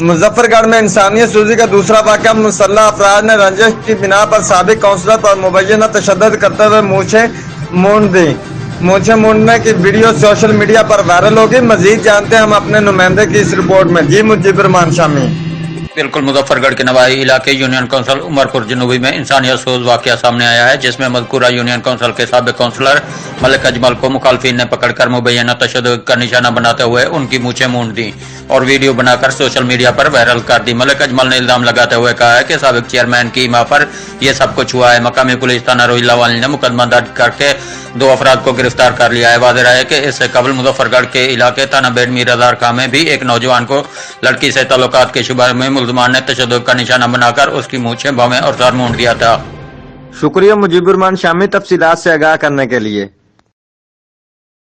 मुजफ्फरगढ़ में इंसानियत सूजी का दूसरा वाक़या। मुसल्लह अफराद ने रंजिश की बिना पर साबिक काउंसलर पर मुबैना तशद्दुद करते हुए मूछें मूंढने की वीडियो सोशल मीडिया पर वायरल होगी। मजीद जानते हैं हम अपने नुमाइंदे की इस रिपोर्ट में। जी मुजीबुर रहमान शामी। बिल्कुल, मुजफ्फरगढ़ के नवाई इलाके यूनियन काउंसिल उमरपुर जनूबी में इंसानियत सोज वाकया सामने आया है, जिसमें मज़कूरा यूनियन काउंसिल के साबिक काउंसलर मलिक अजमल को मुखालफिन ने पकड़कर मुबैना तशद्दुद का निशाना बनाते हुए उनकी मूछें मूंढ दी और वीडियो बनाकर सोशल मीडिया पर वायरल कर दी। मलिक अजमल ने इल्जाम लगाते हुए कहा है कि साबिक चेयरमैन की मां पर यह सब कुछ हुआ है। मकामी पुलिस थाना रोहिल्ला वाली ने मुकदमा दर्ज करके 2 अफराद को गिरफ्तार कर लिया है। वाज़ेह है कि इससे कबल मुजफ्फरगढ़ के इलाके थाना बेड मीर रज़ार खां में भी एक नौजवान को लड़की से ताल्लुकात के शुबे में मुल्ज़मान ने तशद्दुद का निशाना बनाकर उसकी मूछें भवें और सर मूंढ दिया था। शुक्रिया मुजीबुर रहमान शामी तफसीलात से आगाह करने के लिए।